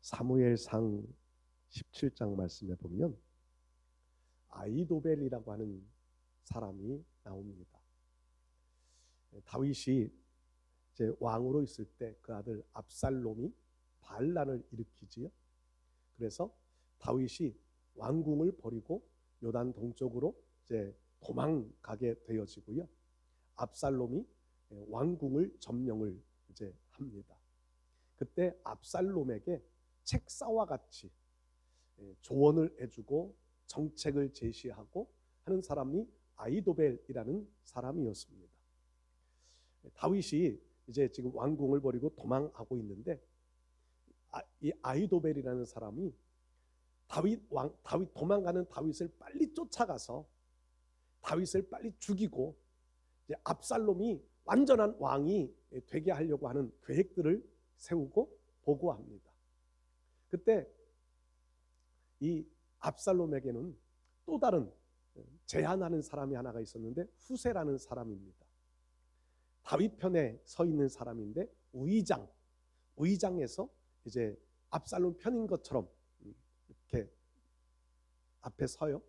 사무엘상 17장 말씀에 보면 아히도벨이라고 하는 사람이 나옵니다. 다윗이 이제 왕으로 있을 때 그 아들 압살롬이 반란을 일으키지요. 그래서 다윗이 왕궁을 버리고 요단 동쪽으로 이제 도망가게 되어지고요. 압살롬이 왕궁을 점령을 이제 합니다. 그때 압살롬에게 책사와 같이 조언을 해주고 정책을 제시하고 하는 사람이 아히도벨이라는 사람이었습니다. 다윗이 이제 지금 왕궁을 버리고 도망하고 있는데 이 아히도벨이라는 사람이 다윗 도망가는 다윗을 빨리 쫓아가서 다윗을 빨리 죽이고 이제 압살롬이 완전한 왕이 되게 하려고 하는 계획들을 세우고 보고합니다. 그때 이 압살롬에게는 또 다른 제안하는 사람이 하나가 있었는데 후세라는 사람입니다. 다윗 편에 서 있는 사람인데 우의장에서 이제 압살롬 편인 것처럼 이렇게 앞에 서요.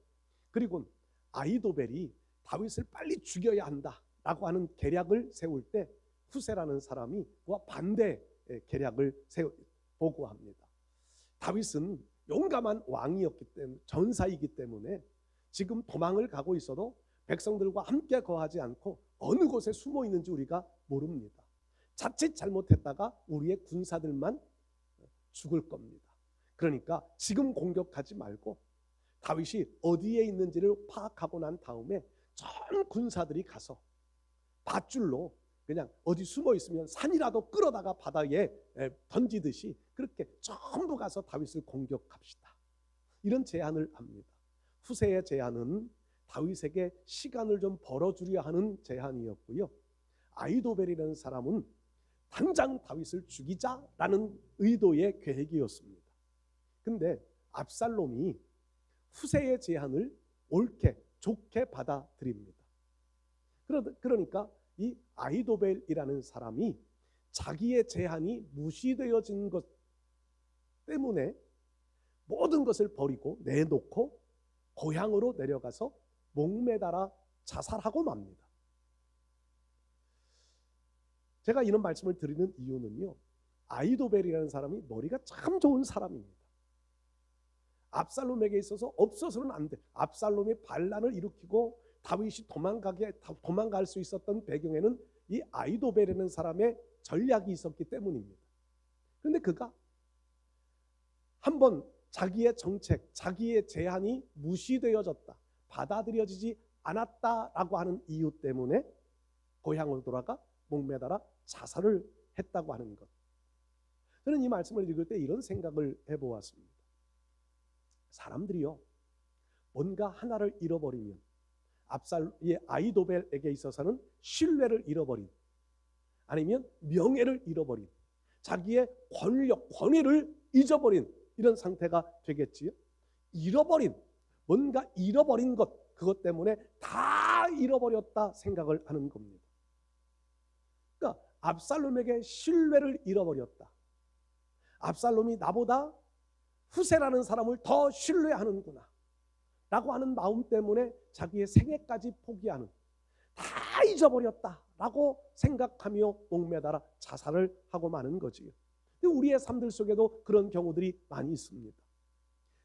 그리고 아히도벨이 다윗을 빨리 죽여야 한다라고 하는 계략을 세울 때 후세라는 사람이 그와 반대 계략을 보고합니다. 다윗은 용감한 왕이었기 때문에 전사이기 때문에 지금 도망을 가고 있어도 백성들과 함께 거하지 않고 어느 곳에 숨어 있는지 우리가 모릅니다. 자칫 잘못했다가 우리의 군사들만 죽을 겁니다. 그러니까 지금 공격하지 말고 다윗이 어디에 있는지를 파악하고 난 다음에 전 군사들이 가서 밧줄로 그냥 어디 숨어 있으면 산이라도 끌어다가 바다에 던지듯이 그렇게 전부 가서 다윗을 공격합시다. 이런 제안을 합니다. 후세의 제안은 다윗에게 시간을 좀 벌어주려 하는 제안이었고요. 아히도벨이라는 사람은 당장 다윗을 죽이자라는 의도의 계획이었습니다. 근데 압살롬이 후세의 제안을 옳게 좋게 받아들입니다. 그러니까 이 아히도벨이라는 사람이 자기의 제안이 무시되어진 것 때문에 모든 것을 버리고 내놓고 고향으로 내려가서 목매달아 자살하고 맙니다. 제가 이런 말씀을 드리는 이유는요, 아히도벨이라는 사람이 머리가 참 좋은 사람입니다. 압살롬에게 있어서 없어서는 안 돼. 압살롬이 반란을 일으키고 다윗이 도망갈 수 있었던 배경에는 이 아히도벨이라는 사람의 전략이 있었기 때문입니다. 그런데 그가 한번 자기의 정책, 자기의 제안이 무시되어졌다, 받아들여지지 않았다라고 하는 이유 때문에 고향으로 돌아가 목매달아 자살을 했다고 하는 것. 저는 이 말씀을 읽을 때 이런 생각을 해보았습니다. 사람들이요, 뭔가 하나를 잃어버리면 아히도벨에게 있어서는 신뢰를 잃어버린, 아니면 명예를 잃어버린, 자기의 권력, 권위를 잊어버린 이런 상태가 되겠지요. 뭔가 잃어버린 것, 그것 때문에 다 잃어버렸다 생각을 하는 겁니다. 그러니까 압살롬에게 신뢰를 잃어버렸다. 압살롬이 나보다 후세라는 사람을 더 신뢰하는구나 라고 하는 마음 때문에 자기의 생애까지 포기하는, 다 잊어버렸다라고 생각하며 목매달아 자살을 하고 마는 거지요. 우리의 삶들 속에도 그런 경우들이 많이 있습니다.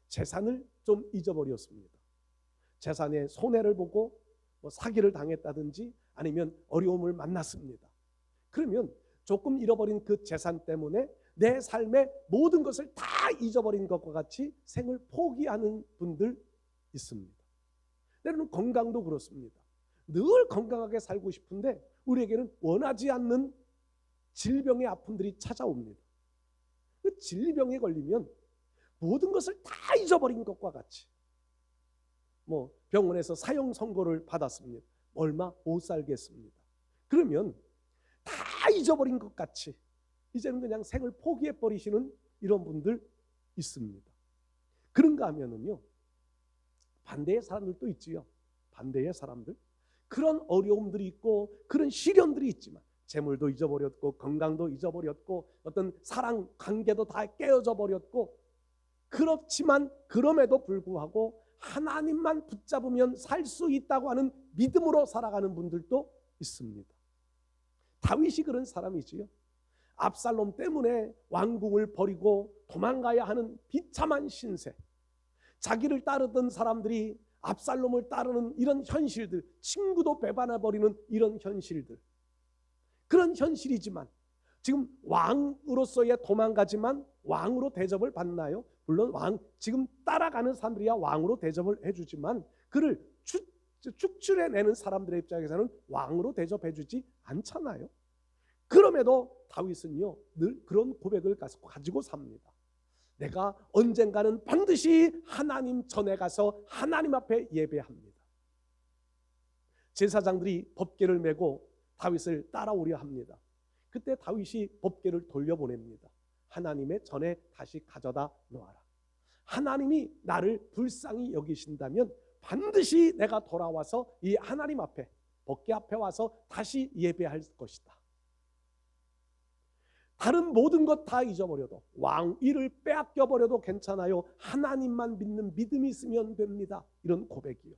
재산을 좀 잊어버렸습니다. 재산의 손해를 보고 사기를 당했다든지 아니면 어려움을 만났습니다. 그러면 조금 잃어버린 그 재산 때문에 내 삶의 모든 것을 다 잊어버린 것과 같이 생을 포기하는 분들 있습니다. 때로는 건강도 그렇습니다. 늘 건강하게 살고 싶은데 우리에게는 원하지 않는 질병의 아픔들이 찾아옵니다. 그 질병에 걸리면 모든 것을 다 잊어버린 것과 같이, 병원에서 사형 선고를 받았습니다. 얼마 못 살겠습니다. 그러면 다 잊어버린 것 같이 이제는 그냥 생을 포기해버리시는 이런 분들 있습니다. 그런가 하면은요, 반대의 사람들도 있지요. 반대의 사람들, 그런 어려움들이 있고 그런 시련들이 있지만 재물도 잊어버렸고 건강도 잊어버렸고 어떤 사랑 관계도 다 깨어져 버렸고, 그렇지만 그럼에도 불구하고 하나님만 붙잡으면 살 수 있다고 하는 믿음으로 살아가는 분들도 있습니다. 다윗이 그런 사람이지요. 압살롬 때문에 왕궁을 버리고 도망가야 하는 비참한 신세, 자기를 따르던 사람들이 압살롬을 따르는 이런 현실들, 친구도 배반해버리는 이런 현실들, 그런 현실이지만 지금 왕으로서의 도망가지만 왕으로 대접을 받나요? 물론 지금 따라가는 사람들이야 왕으로 대접을 해주지만 그를 축출해내는 사람들의 입장에서는 왕으로 대접해주지 않잖아요. 그럼에도 다윗은요 늘 그런 고백을 가지고 삽니다. 내가 언젠가는 반드시 하나님 전에 가서 하나님 앞에 예배합니다. 제사장들이 법궤를 메고 다윗을 따라오려 합니다. 그때 다윗이 법궤를 돌려보냅니다. 하나님의 전에 다시 가져다 놓아라. 하나님이 나를 불쌍히 여기신다면 반드시 내가 돌아와서 이 하나님 앞에, 법궤 앞에 와서 다시 예배할 것이다. 다른 모든 것 다 잊어버려도, 왕위를 빼앗겨버려도 괜찮아요. 하나님만 믿는 믿음이 있으면 됩니다. 이런 고백이요.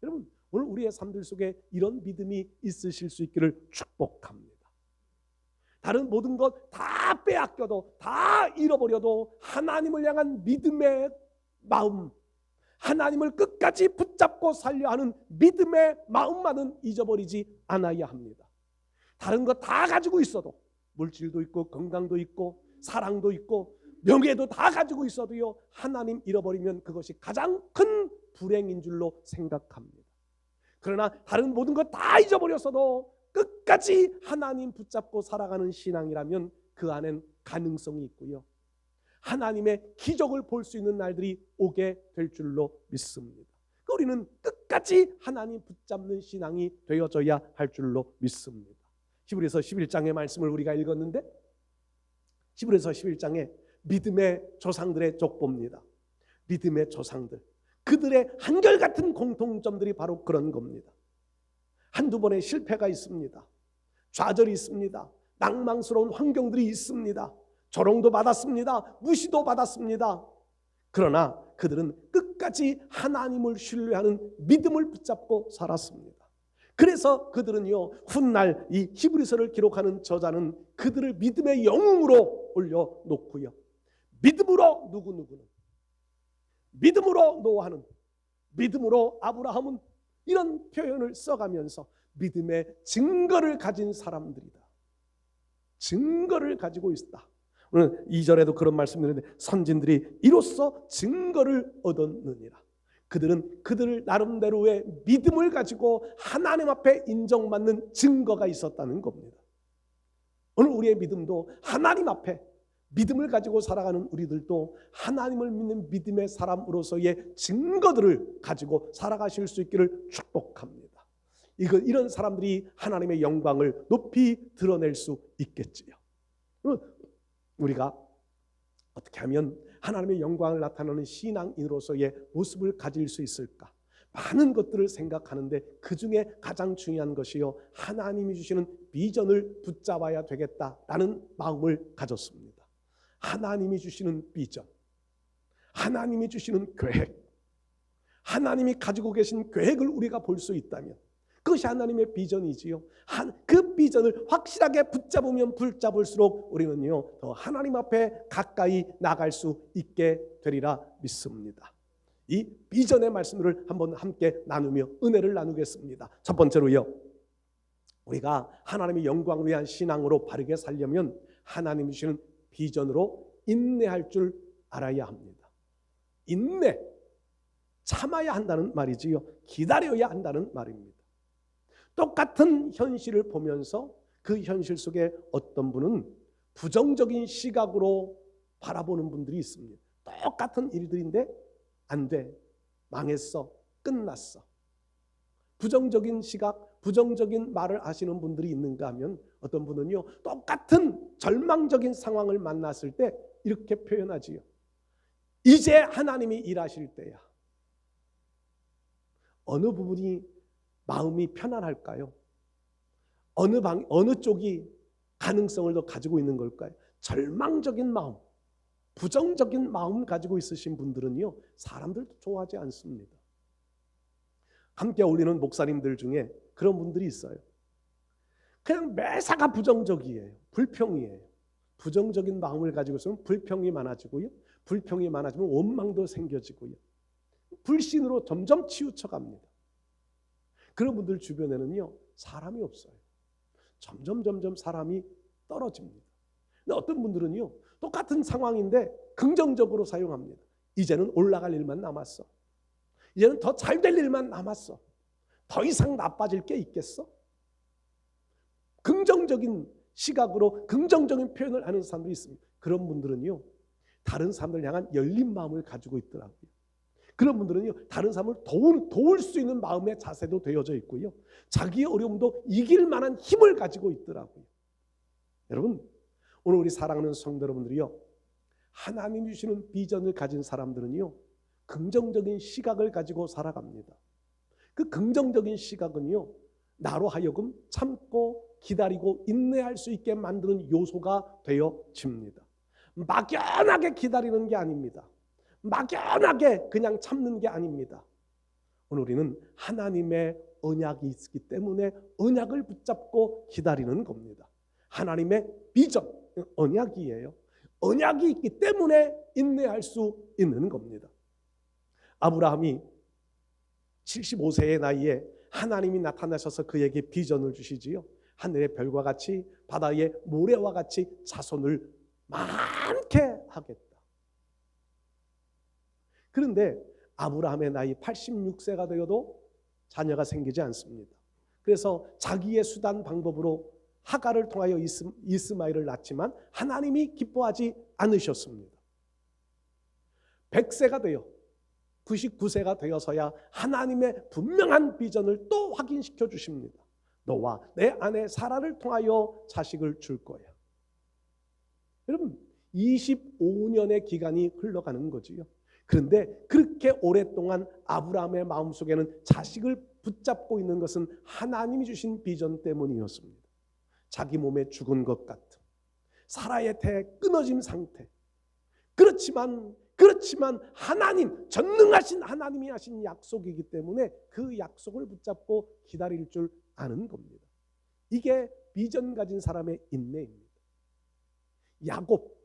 여러분, 오늘 우리의 삶들 속에 이런 믿음이 있으실 수 있기를 축복합니다. 다른 모든 것 다 빼앗겨도, 다 잃어버려도 하나님을 향한 믿음의 마음, 하나님을 끝까지 붙잡고 살려 하는 믿음의 마음만은 잊어버리지 않아야 합니다. 다른 것 다 가지고 있어도, 물질도 있고 건강도 있고 사랑도 있고 명예도 다 가지고 있어도요, 하나님 잃어버리면 그것이 가장 큰 불행인 줄로 생각합니다. 그러나 다른 모든 것 다 잊어버렸어도 끝까지 하나님 붙잡고 살아가는 신앙이라면 그 안엔 가능성이 있고요, 하나님의 기적을 볼 수 있는 날들이 오게 될 줄로 믿습니다. 우리는 끝까지 하나님 붙잡는 신앙이 되어져야 할 줄로 믿습니다. 히브리서 11장의 말씀을 우리가 읽었는데, 히브리서 11장에 믿음의 조상들의 족보입니다. 믿음의 조상들, 그들의 한결같은 공통점들이 바로 그런 겁니다. 한두 번의 실패가 있습니다. 좌절이 있습니다. 낭망스러운 환경들이 있습니다. 조롱도 받았습니다. 무시도 받았습니다. 그러나 그들은 끝까지 하나님을 신뢰하는 믿음을 붙잡고 살았습니다. 그래서 그들은요, 훗날 이 히브리서를 기록하는 저자는 그들을 믿음의 영웅으로 올려놓고요, 믿음으로 누구누구는, 믿음으로 노아는, 믿음으로 아브라함은, 이런 표현을 써가면서 믿음의 증거를 가진 사람들이다, 증거를 가지고 있다. 오늘 2절에도 그런 말씀드렸는데, 선진들이 이로써 증거를 얻었느니라. 그들은 그들 나름대로의 믿음을 가지고 하나님 앞에 인정받는 증거가 있었다는 겁니다. 오늘 우리의 믿음도 하나님 앞에 믿음을 가지고 살아가는 우리들도 하나님을 믿는 믿음의 사람으로서의 증거들을 가지고 살아가실 수 있기를 축복합니다. 이런 사람들이 하나님의 영광을 높이 드러낼 수 있겠지요. 우리가 어떻게 하면 하나님의 영광을 나타내는 신앙인으로서의 모습을 가질 수 있을까? 많은 것들을 생각하는데 그 중에 가장 중요한 것이요, 하나님이 주시는 비전을 붙잡아야 되겠다라는 마음을 가졌습니다. 하나님이 주시는 비전, 하나님이 주시는 계획, 하나님이 가지고 계신 계획을 우리가 볼 수 있다면 그것이 하나님의 비전이지요. 그 비전을 확실하게 붙잡으면 붙잡을수록 우리는요, 더 하나님 앞에 가까이 나갈 수 있게 되리라 믿습니다. 이 비전의 말씀들을 한번 함께 나누며 은혜를 나누겠습니다. 첫 번째로요, 우리가 하나님의 영광을 위한 신앙으로 바르게 살려면 하나님이 주시는 비전으로 인내할 줄 알아야 합니다. 인내, 참아야 한다는 말이지요. 기다려야 한다는 말입니다. 똑같은 현실을 보면서 그 현실 속에 어떤 분은 부정적인 시각으로 바라보는 분들이 있습니다. 똑같은 일들인데 안 돼, 망했어, 끝났어. 부정적인 시각, 부정적인 말을 하시는 분들이 있는가 하면 어떤 분은요, 똑같은 절망적인 상황을 만났을 때 이렇게 표현하지요. 이제 하나님이 일하실 때야. 어느 부분이 마음이 편안할까요? 어느 쪽이 가능성을 더 가지고 있는 걸까요? 절망적인 마음, 부정적인 마음 가지고 있으신 분들은요, 사람들도 좋아하지 않습니다. 함께 어울리는 목사님들 중에 그런 분들이 있어요. 그냥 매사가 부정적이에요. 불평이에요. 부정적인 마음을 가지고 있으면 불평이 많아지고요. 불평이 많아지면 원망도 생겨지고요. 불신으로 점점 치우쳐갑니다. 그런 분들 주변에는요, 사람이 없어요. 점점 사람이 떨어집니다. 근데 어떤 분들은요, 똑같은 상황인데 긍정적으로 사용합니다. 이제는 올라갈 일만 남았어. 이제는 더 잘 될 일만 남았어. 더 이상 나빠질 게 있겠어? 긍정적인 시각으로 긍정적인 표현을 하는 사람들이 있습니다. 그런 분들은요, 다른 사람들 향한 열린 마음을 가지고 있더라고요. 그런 분들은요, 다른 사람을 도울 수 있는 마음의 자세도 되어져 있고요, 자기의 어려움도 이길 만한 힘을 가지고 있더라고요. 여러분, 오늘 우리 사랑하는 성도 여러분들이요, 하나님이 주시는 비전을 가진 사람들은요, 긍정적인 시각을 가지고 살아갑니다. 그 긍정적인 시각은요, 나로 하여금 참고 기다리고 인내할 수 있게 만드는 요소가 되어집니다. 막연하게 기다리는 게 아닙니다. 막연하게 그냥 참는 게 아닙니다. 오늘 우리는 하나님의 언약이 있기 때문에 언약을 붙잡고 기다리는 겁니다. 하나님의 비전, 언약이에요. 언약이 있기 때문에 인내할 수 있는 겁니다. 아브라함이 75세의 나이에 하나님이 나타나셔서 그에게 비전을 주시지요. 하늘의 별과 같이 바다의 모래와 같이 자손을 많게 하겠다. 그런데 아브라함의 나이 86세가 되어도 자녀가 생기지 않습니다. 그래서 자기의 수단 방법으로 하갈을 통하여 이스마엘을 낳지만 하나님이 기뻐하지 않으셨습니다. 100세가 되어 99세가 되어서야 하나님의 분명한 비전을 또 확인시켜 주십니다. 너와 내 아내 사라를 통하여 자식을 줄 거야. 여러분, 25년의 기간이 흘러가는 거지요. 그런데 그렇게 오랫동안 아브라함의 마음속에는 자식을 붙잡고 있는 것은 하나님이 주신 비전 때문이었습니다. 자기 몸에 죽은 것 같은 사라의 태 끊어진 상태. 그렇지만 하나님, 전능하신 하나님이 하신 약속이기 때문에 그 약속을 붙잡고 기다릴 줄 아는 겁니다. 이게 비전 가진 사람의 인내입니다. 야곱,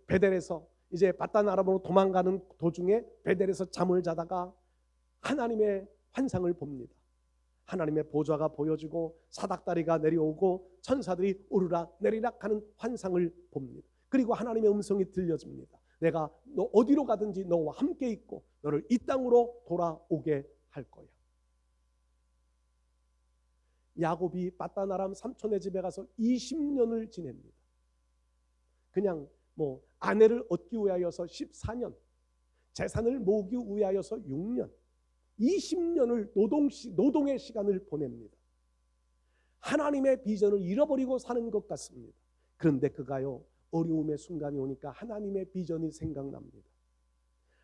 베델에서 이제 바단 아람으로 도망가는 도중에 베델에서 잠을 자다가 하나님의 환상을 봅니다. 하나님의 보좌가 보여지고 사닥다리가 내려오고 천사들이 오르락 내리락 하는 환상을 봅니다. 그리고 하나님의 음성이 들려집니다. 내가 너 어디로 가든지 너와 함께 있고 너를 이 땅으로 돌아오게 할 거야. 야곱이 바단 아람 삼촌의 집에 가서 20년을 지냅니다. 그냥 아내를 얻기 위하여서 14년, 재산을 모으기 위하여서 6년, 20년을 노동의 시간을 보냅니다. 하나님의 비전을 잃어버리고 사는 것 같습니다. 그런데 그가요, 어려움의 순간이 오니까 하나님의 비전이 생각납니다.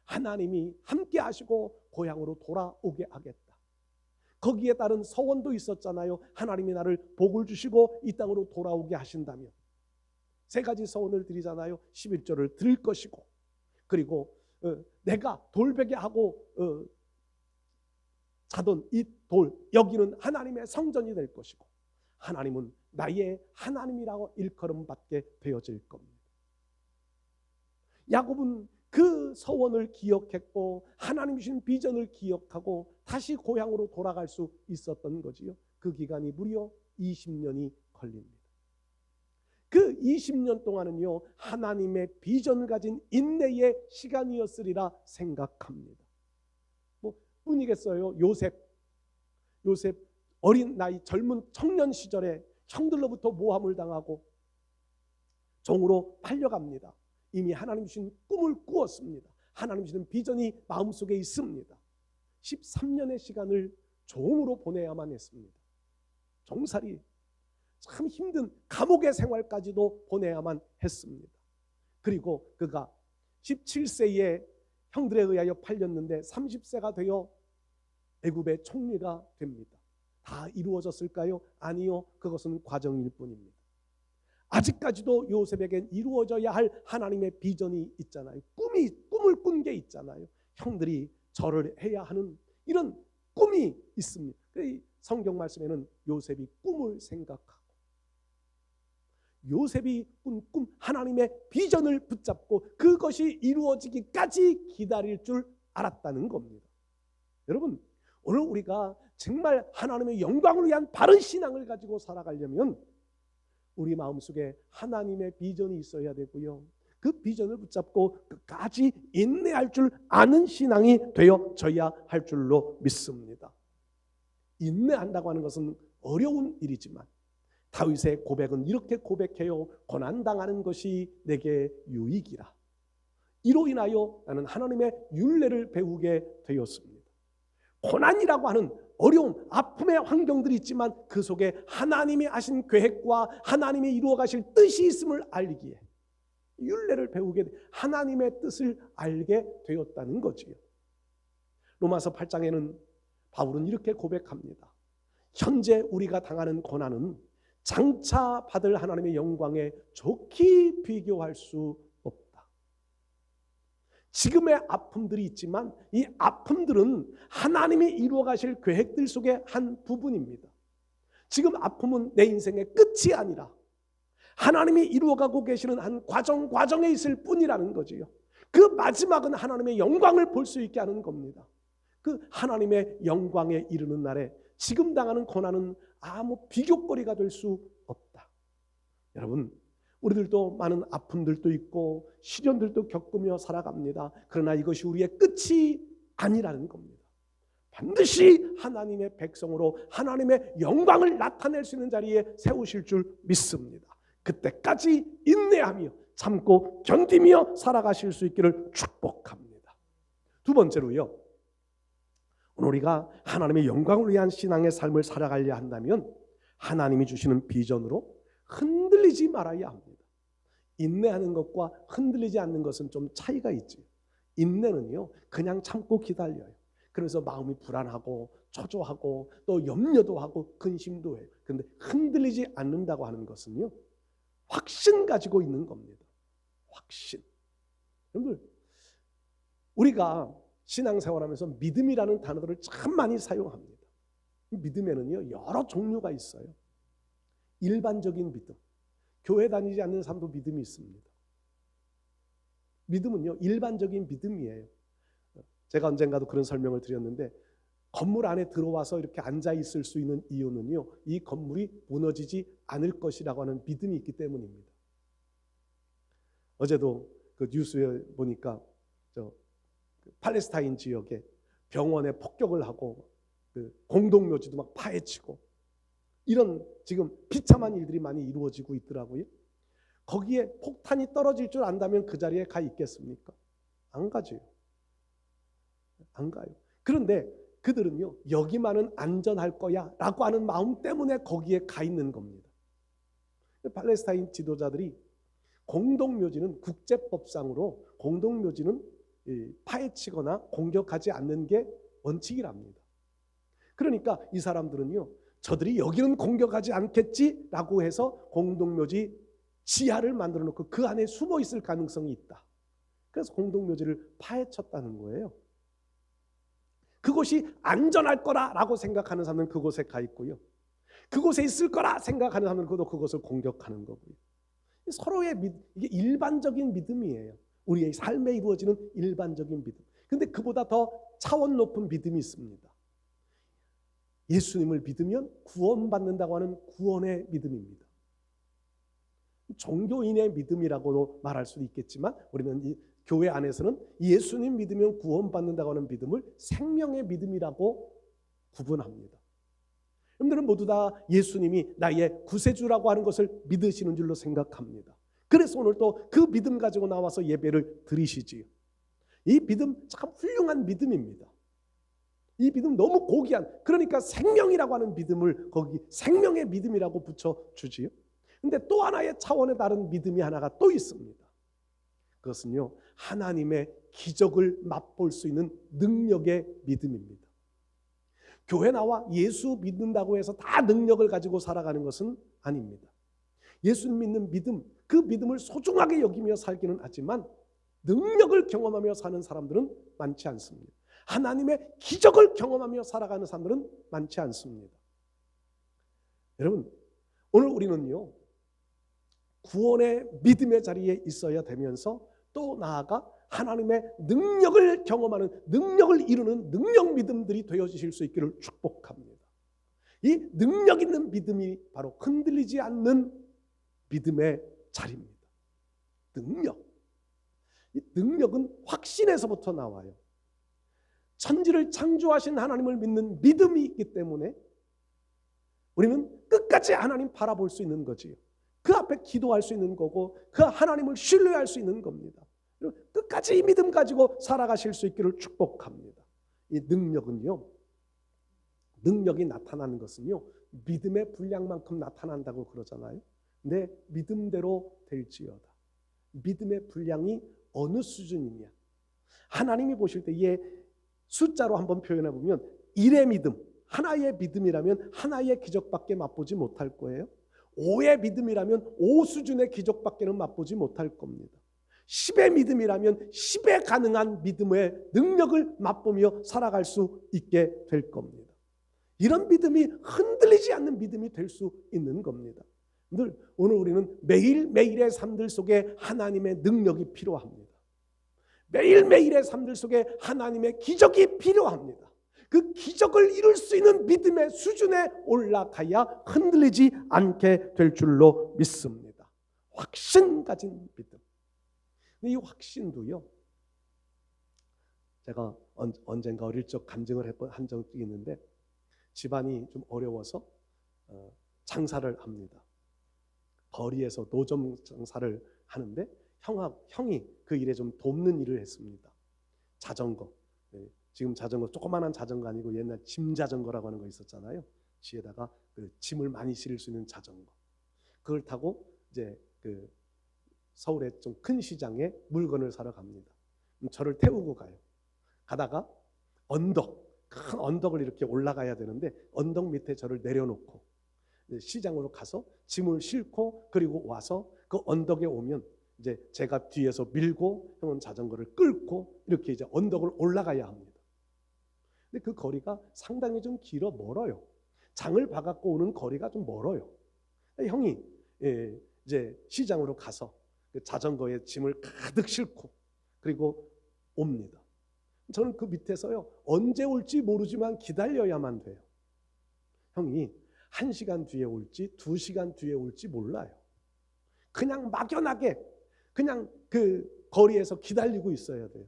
하나님이 함께 하시고 고향으로 돌아오게 하겠다. 거기에 따른 서원도 있었잖아요. 하나님이 나를 복을 주시고 이 땅으로 돌아오게 하신다면. 3가지 서원을 드리잖아요. 11조를 드릴 것이고, 그리고 내가 돌베개 하고 자던 이 돌, 여기는 하나님의 성전이 될 것이고, 하나님은 나의 하나님이라고 일컬음받게 되어질 겁니다. 야곱은 그 서원을 기억했고 하나님 주신 비전을 기억하고 다시 고향으로 돌아갈 수 있었던 거지요. 그 기간이 무려 20년이 걸립니다. 그 20년 동안은요, 하나님의 비전을 가진 인내의 시간이었으리라 생각합니다. 뿐이겠어요. 요셉 어린 나이 젊은 청년 시절에 형들로부터 모함을 당하고 종으로 팔려갑니다. 이미 하나님 주신 꿈을 꾸었습니다. 하나님 주신 비전이 마음속에 있습니다. 13년의 시간을 종으로 보내야만 했습니다. 종살이 참 힘든 감옥의 생활까지도 보내야만 했습니다. 그리고 그가 17세에 형들에 의하여 팔렸는데 30세가 되어 애굽의 총리가 됩니다. 다 이루어졌을까요? 아니요. 그것은 과정일 뿐입니다. 아직까지도 요셉에겐 이루어져야 할 하나님의 비전이 있잖아요. 꿈을 꾼 게 있잖아요. 형들이 절을 해야 하는 이런 꿈이 있습니다. 성경 말씀에는 요셉이 꿈을 생각하고 요셉이 꾼 꿈, 하나님의 비전을 붙잡고 그것이 이루어지기까지 기다릴 줄 알았다는 겁니다. 여러분, 오늘 우리가 정말 하나님의 영광을 위한 바른 신앙을 가지고 살아가려면 우리 마음속에 하나님의 비전이 있어야 되고요. 그 비전을 붙잡고 끝까지 인내할 줄 아는 신앙이 되어져야 할 줄로 믿습니다. 인내한다고 하는 것은 어려운 일이지만 다윗의 고백은 이렇게 고백해요. 고난당하는 것이 내게 유익이라. 이로 인하여 나는 하나님의 율례를 배우게 되었습니다. 고난이라고 하는 어려움, 아픔의 환경들이 있지만 그 속에 하나님이 하신 계획과 하나님이 이루어 가실 뜻이 있음을 알기에 율례를 배우게 하나님의 뜻을 알게 되었다는 거지요. 로마서 8장에는 바울은 이렇게 고백합니다. 현재 우리가 당하는 고난은 장차 받을 하나님의 영광에 좋게 비교할 수 없다. 지금의 아픔들이 있지만 이 아픔들은 하나님이 이루어 가실 계획들 속의 한 부분입니다. 지금 아픔은 내 인생의 끝이 아니라 하나님이 이루어가고 계시는 한 과정에 있을 뿐이라는 거지요. 그 마지막은 하나님의 영광을 볼 수 있게 하는 겁니다. 그 하나님의 영광에 이르는 날에 지금 당하는 고난은 아무 비교거리가 될 수 없다. 여러분, 우리들도 많은 아픔들도 있고 시련들도 겪으며 살아갑니다. 그러나 이것이 우리의 끝이 아니라는 겁니다. 반드시 하나님의 백성으로 하나님의 영광을 나타낼 수 있는 자리에 세우실 줄 믿습니다. 그때까지 인내하며 참고 견디며 살아가실 수 있기를 축복합니다. 두 번째로요, 오늘 우리가 하나님의 영광을 위한 신앙의 삶을 살아가려 한다면 하나님이 주시는 비전으로 흔들리지 말아야 합니다. 인내하는 것과 흔들리지 않는 것은 좀 차이가 있지. 인내는요, 그냥 참고 기다려요. 그래서 마음이 불안하고 초조하고 또 염려도 하고 근심도 해요. 그런데 흔들리지 않는다고 하는 것은요, 확신 가지고 있는 겁니다. 확신. 여러분들, 우리가 신앙생활하면서 믿음이라는 단어들을 참 많이 사용합니다. 믿음에는요, 여러 종류가 있어요. 일반적인 믿음, 교회 다니지 않는 사람도 믿음이 있습니다. 믿음은요, 일반적인 믿음이에요. 제가 언젠가도 그런 설명을 드렸는데, 건물 안에 들어와서 이렇게 앉아 있을 수 있는 이유는요, 이 건물이 무너지지 않을 것이라고 하는 믿음이 있기 때문입니다. 어제도 그 뉴스에 보니까 팔레스타인 지역에 병원에 폭격을 하고 그 공동묘지도 막 파헤치고 이런 지금 비참한 일들이 많이 이루어지고 있더라고요. 거기에 폭탄이 떨어질 줄 안다면 그 자리에 가 있겠습니까? 안 가죠. 안 가요. 그런데 그들은요, 여기만은 안전할 거야 라고 하는 마음 때문에 거기에 가 있는 겁니다. 팔레스타인 지도자들이 공동묘지는 국제법상으로 공동묘지는 파헤치거나 공격하지 않는 게 원칙이랍니다. 그러니까 이 사람들은요, 저들이 여기는 공격하지 않겠지라고 해서 공동묘지 지하를 만들어 놓고 그 안에 숨어 있을 가능성이 있다. 그래서 공동묘지를 파헤쳤다는 거예요. 그곳이 안전할 거라고 생각하는 사람은 그곳에 가 있고요. 그곳에 있을 거라 생각하는 사람은 그것을 공격하는 거고요. 서로의 이게 일반적인 믿음이에요. 우리의 삶에 이루어지는 일반적인 믿음. 그런데 그보다 더 차원 높은 믿음이 있습니다. 예수님을 믿으면 구원받는다고 하는 구원의 믿음입니다. 종교인의 믿음이라고도 말할 수도 있겠지만 우리는 이 교회 안에서는 예수님 믿으면 구원받는다고 하는 믿음을 생명의 믿음이라고 구분합니다. 여러분들은 모두 다 예수님이 나의 구세주라고 하는 것을 믿으시는 줄로 생각합니다. 그래서 오늘 또 그 믿음 가지고 나와서 예배를 드리시지요. 이 믿음 참 훌륭한 믿음입니다. 이 믿음 너무 고귀한, 그러니까 생명이라고 하는 믿음을 거기 생명의 믿음이라고 붙여주지요. 근데 또 하나의 차원의 다른 믿음이 하나가 또 있습니다. 그것은요, 하나님의 기적을 맛볼 수 있는 능력의 믿음입니다. 교회 나와 예수 믿는다고 해서 다 능력을 가지고 살아가는 것은 아닙니다. 예수 믿는 믿음, 그 믿음을 소중하게 여기며 살기는 하지만 능력을 경험하며 사는 사람들은 많지 않습니다. 하나님의 기적을 경험하며 살아가는 사람들은 많지 않습니다. 여러분, 오늘 우리는요, 구원의 믿음의 자리에 있어야 되면서 또 나아가 하나님의 능력을 경험하는, 능력을 이루는 능력 믿음들이 되어지실 수 있기를 축복합니다. 이 능력 있는 믿음이 바로 흔들리지 않는 믿음의 자리입니다. 능력. 이 능력은 확신에서부터 나와요. 천지를 창조하신 하나님을 믿는 믿음이 있기 때문에 우리는 끝까지 하나님 바라볼 수 있는 거지요. 그 앞에 기도할 수 있는 거고 그 하나님을 신뢰할 수 있는 겁니다. 끝까지 이 믿음 가지고 살아가실 수 있기를 축복합니다. 이 능력은요, 능력이 나타나는 것은요, 믿음의 분량만큼 나타난다고 그러잖아요. 내 믿음대로 될지어다. 믿음의 분량이 어느 수준이냐. 하나님이 보실 때 이게 숫자로 한번 표현해 보면 1의 믿음, 하나의 믿음이라면 하나의 기적밖에 맛보지 못할 거예요. 5의 믿음이라면 5 수준의 기적밖에는 맛보지 못할 겁니다. 10의 믿음이라면 10에 가능한 믿음의 능력을 맛보며 살아갈 수 있게 될 겁니다. 이런 믿음이 흔들리지 않는 믿음이 될 수 있는 겁니다. 오늘 우리는 매일매일의 삶들 속에 하나님의 능력이 필요합니다. 매일매일의 삶들 속에 하나님의 기적이 필요합니다. 그 기적을 이룰 수 있는 믿음의 수준에 올라가야 흔들리지 않게 될 줄로 믿습니다. 확신 가진 믿음. 이 확신도요, 제가 언젠가 어릴 적 간증을 한 적이 있는데, 집안이 좀 어려워서 장사를 합니다. 거리에서 노점 장사를 하는데 형이 그 일에 좀 돕는 일을 했습니다. 자전거, 지금 자전거 조그만한 자전거 아니고 옛날 짐 자전거라고 하는 거 있었잖아요. 뒤에다가 그 짐을 많이 실을 수 있는 자전거, 그걸 타고 이제 그 서울의 좀 큰 시장에 물건을 사러 갑니다. 저를 태우고 가요. 가다가 큰 언덕을 이렇게 올라가야 되는데 언덕 밑에 저를 내려놓고 시장으로 가서 짐을 싣고 그리고 와서 그 언덕에 오면 이제 제가 뒤에서 밀고 형은 자전거를 끌고 이렇게 이제 언덕을 올라가야 합니다. 근데 그 거리가 상당히 좀 멀어요. 장을 봐갖고 오는 거리가 좀 멀어요. 형이 이제 시장으로 가서 그 자전거에 짐을 가득 싣고 그리고 옵니다. 저는 그 밑에서요, 언제 올지 모르지만 기다려야만 돼요. 형이 1시간 뒤에 올지 2시간 뒤에 올지 몰라요. 그냥 막연하게 그냥 그 거리에서 기다리고 있어야 돼요.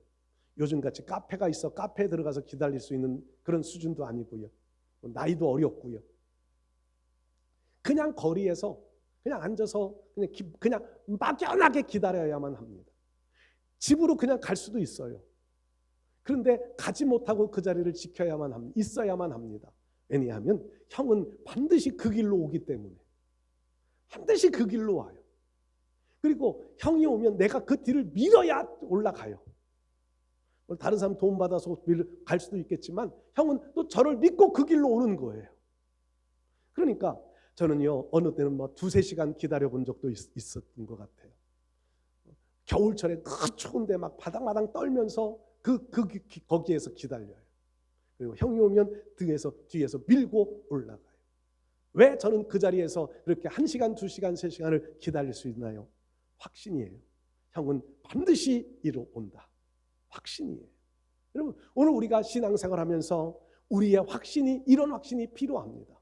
요즘같이 카페가 있어 카페에 들어가서 기다릴 수 있는 그런 수준도 아니고요. 나이도 어렸고요. 그냥 거리에서 그냥 앉아서 그냥 막연하게 기다려야만 합니다. 집으로 그냥 갈 수도 있어요. 그런데 가지 못하고 그 자리를 지켜야만 합니다. 있어야만 합니다. 왜냐하면 형은 반드시 그 길로 오기 때문에. 반드시 그 길로 와요. 그리고 형이 오면 내가 그 뒤를 밀어야 올라가요. 다른 사람 도움 받아서 갈 수도 있겠지만 형은 또 저를 믿고 그 길로 오는 거예요. 그러니까 저는요, 어느 때는 2-3시간 기다려 본 적도 있었던 것 같아요. 겨울철에 그 추운데 막 바닥바닥 떨면서 거기에서 기다려요. 그리고 형이 오면 뒤에서 밀고 올라가요. 왜 저는 그 자리에서 그렇게 1시간, 2시간, 3시간을 기다릴 수 있나요? 확신이에요. 형은 반드시 이루어온다. 확신이에요. 여러분, 오늘 우리가 신앙생활하면서 우리의 확신이, 이런 확신이 필요합니다.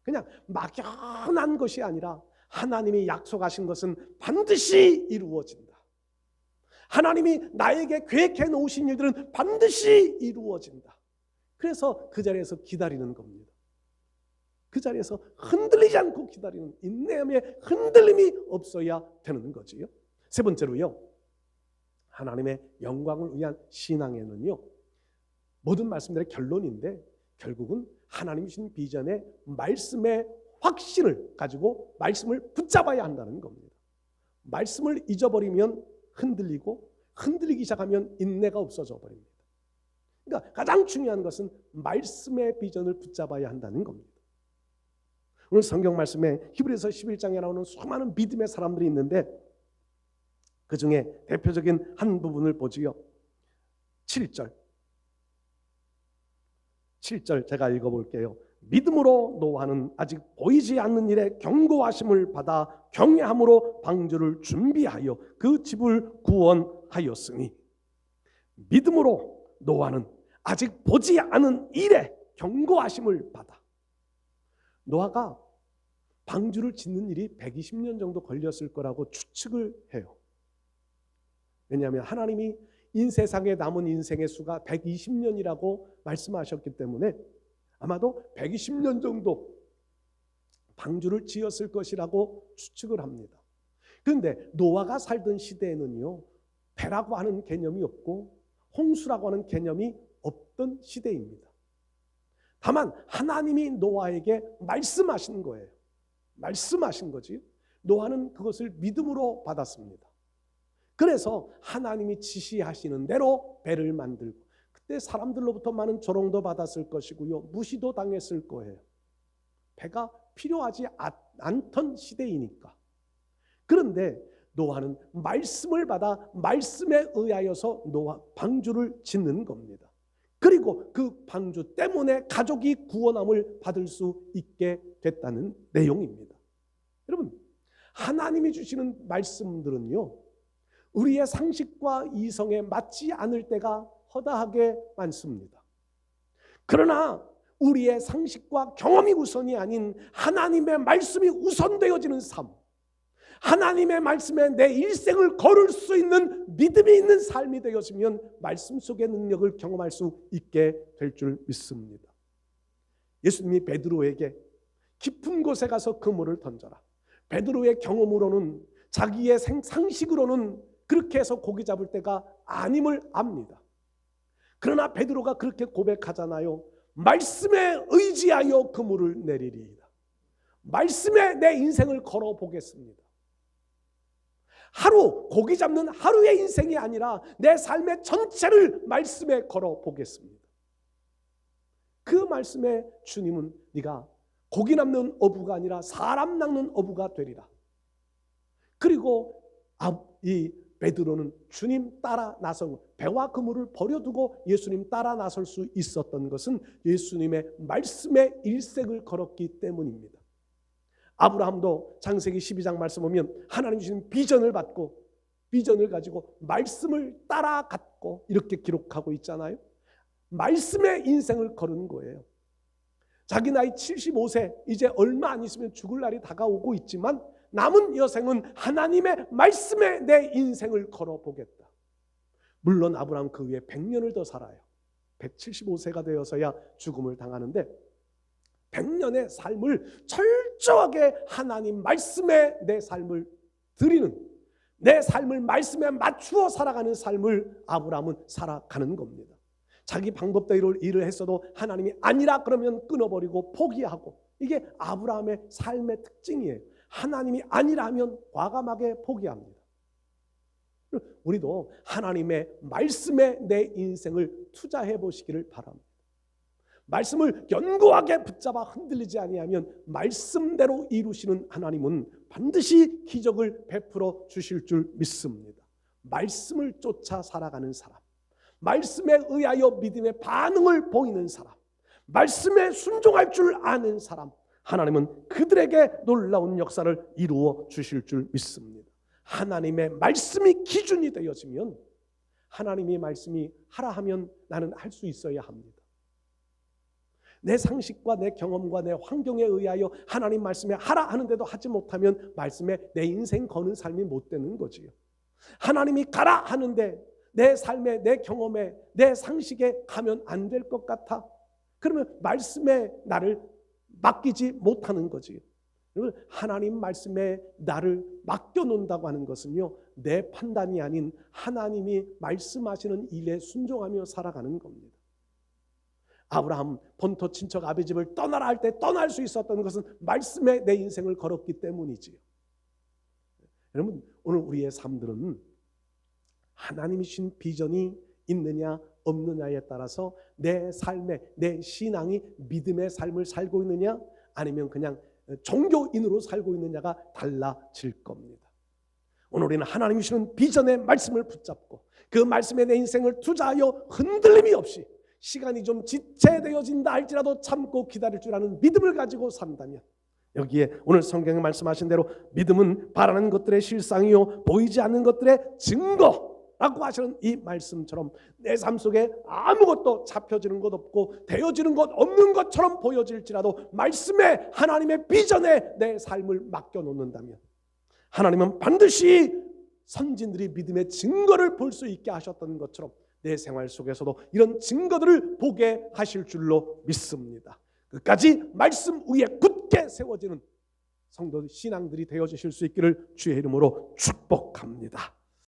그냥 막연한 것이 아니라 하나님이 약속하신 것은 반드시 이루어진다. 하나님이 나에게 계획해 놓으신 일들은 반드시 이루어진다. 그래서 그 자리에서 기다리는 겁니다. 그 자리에서 흔들리지 않고 기다리는 인내함에 흔들림이 없어야 되는 거지요. 세 번째로요, 하나님의 영광을 위한 신앙에는요, 모든 말씀들의 결론인데 결국은 하나님이 주신 비전의 말씀의 확신을 가지고 말씀을 붙잡아야 한다는 겁니다. 말씀을 잊어버리면 흔들리고 흔들리기 시작하면 인내가 없어져 버립니다. 그러니까 가장 중요한 것은 말씀의 비전을 붙잡아야 한다는 겁니다. 오늘 성경 말씀에 히브리서 11장에 나오는 수많은 믿음의 사람들이 있는데 그 중에 대표적인 한 부분을 보지요. 7절 제가 읽어볼게요. 믿음으로 노아는 아직 보이지 않는 일에 경고하심을 받아 경외함으로 방주를 준비하여 그 집을 구원하였으니, 믿음으로 노아는 아직 보지 않은 일에 경고하심을 받아. 노아가 방주를 짓는 일이 120년 정도 걸렸을 거라고 추측을 해요. 왜냐하면 하나님이 세상에 남은 인생의 수가 120년이라고 말씀하셨기 때문에 아마도 120년 정도 방주를 지었을 것이라고 추측을 합니다. 그런데 노아가 살던 시대에는요, 배라고 하는 개념이 없고 홍수라고 하는 개념이 없던 시대입니다. 다만 하나님이 노아에게 말씀하신 거예요. 말씀하신 거지. 노아는 그것을 믿음으로 받았습니다. 그래서 하나님이 지시하시는 대로 배를 만들고, 그때 사람들로부터 많은 조롱도 받았을 것이고요, 무시도 당했을 거예요. 배가 필요하지 않던 시대이니까. 그런데 노아는 말씀을 받아 말씀에 의하여서 노아 방주를 짓는 겁니다. 그리고 그 방주 때문에 가족이 구원함을 받을 수 있게 됐다는 내용입니다. 여러분, 하나님이 주시는 말씀들은요, 우리의 상식과 이성에 맞지 않을 때가 허다하게 많습니다. 그러나 우리의 상식과 경험이 우선이 아닌 하나님의 말씀이 우선되어지는 삶, 하나님의 말씀에 내 일생을 걸을 수 있는 믿음이 있는 삶이 되어지면 말씀 속의 능력을 경험할 수 있게 될 줄 믿습니다. 예수님이 베드로에게 깊은 곳에 가서 그물을 던져라. 베드로의 경험으로는, 자기의 상식으로는 그렇게 해서 고기 잡을 때가 아님을 압니다. 그러나 베드로가 그렇게 고백하잖아요. 말씀에 의지하여 그물을 내리리이다. 말씀에 내 인생을 걸어보겠습니다. 하루, 고기 잡는 하루의 인생이 아니라 내 삶의 전체를 말씀에 걸어보겠습니다. 그 말씀에 주님은 네가 고기 낚는 어부가 아니라 사람 낚는 어부가 되리라. 그리고 이 베드로는 주님 따라 나선, 배와 그물을 버려두고 예수님 따라 나설 수 있었던 것은 예수님의 말씀에 일생을 걸었기 때문입니다. 아브라함도 창세기 12장 말씀 보면 하나님 주신 비전을 받고, 비전을 가지고 말씀을 따라갔고, 이렇게 기록하고 있잖아요. 말씀의 인생을 걸은 거예요. 자기 나이 75세, 이제 얼마 안 있으면 죽을 날이 다가오고 있지만 남은 여생은 하나님의 말씀에 내 인생을 걸어보겠다. 물론 아브라함 그 후에 100년을 더 살아요. 175세가 되어서야 죽음을 당하는데 100년의 삶을 철저하게 하나님 말씀에 내 삶을 드리는, 내 삶을 말씀에 맞추어 살아가는 삶을 아브라함은 살아가는 겁니다. 자기 방법대로 일을 했어도 하나님이 아니라 그러면 끊어버리고 포기하고, 이게 아브라함의 삶의 특징이에요. 하나님이 아니라면 과감하게 포기합니다. 우리도 하나님의 말씀에 내 인생을 투자해 보시기를 바랍니다. 말씀을 견고하게 붙잡아 흔들리지 아니하면 말씀대로 이루시는 하나님은 반드시 기적을 베풀어 주실 줄 믿습니다. 말씀을 쫓아 살아가는 사람, 말씀에 의하여 믿음의 반응을 보이는 사람, 말씀에 순종할 줄 아는 사람, 하나님은 그들에게 놀라운 역사를 이루어 주실 줄 믿습니다. 하나님의 말씀이 기준이 되어지면, 하나님의 말씀이 하라 하면 나는 할 수 있어야 합니다. 내 상식과 내 경험과 내 환경에 의하여 하나님 말씀에 하라 하는데도 하지 못하면 말씀에 내 인생 거는 삶이 못 되는 거지요. 하나님이 가라 하는데 내 삶에, 내 경험에, 내 상식에 가면 안 될 것 같아. 그러면 말씀에 나를 맡기지 못하는 거지요. 하나님 말씀에 나를 맡겨놓는다고 하는 것은요, 내 판단이 아닌 하나님이 말씀하시는 일에 순종하며 살아가는 겁니다. 아브라함 본토 친척 아비 집을 떠나라 할 때 떠날 수 있었던 것은 말씀에 내 인생을 걸었기 때문이지요. 여러분, 오늘 우리의 삶들은 하나님이 주신 비전이 있느냐 없느냐에 따라서 내 삶의, 내 신앙이 믿음의 삶을 살고 있느냐 아니면 그냥 종교인으로 살고 있느냐가 달라질 겁니다. 오늘 우리는 하나님이 주시는 비전의 말씀을 붙잡고 그 말씀에 내 인생을 투자하여 흔들림이 없이 시간이 좀 지체되어진다 할지라도 참고 기다릴 줄 아는 믿음을 가지고 산다면, 여기에 오늘 성경에 말씀하신 대로 믿음은 바라는 것들의 실상이요 보이지 않는 것들의 증거라고 하시는 이 말씀처럼 내 삶 속에 아무것도 잡혀지는 것 없고 되어지는 것 없는 것처럼 보여질지라도 말씀에 하나님의 비전에 내 삶을 맡겨놓는다면 하나님은 반드시 선진들이 믿음의 증거를 볼 수 있게 하셨던 것처럼 내 생활 속에서도 이런 증거들을 보게 하실 줄로 믿습니다. 끝까지 말씀 위에 굳게 세워지는 성도 신앙들이 되어주실 수 있기를 주의 이름으로 축복합니다.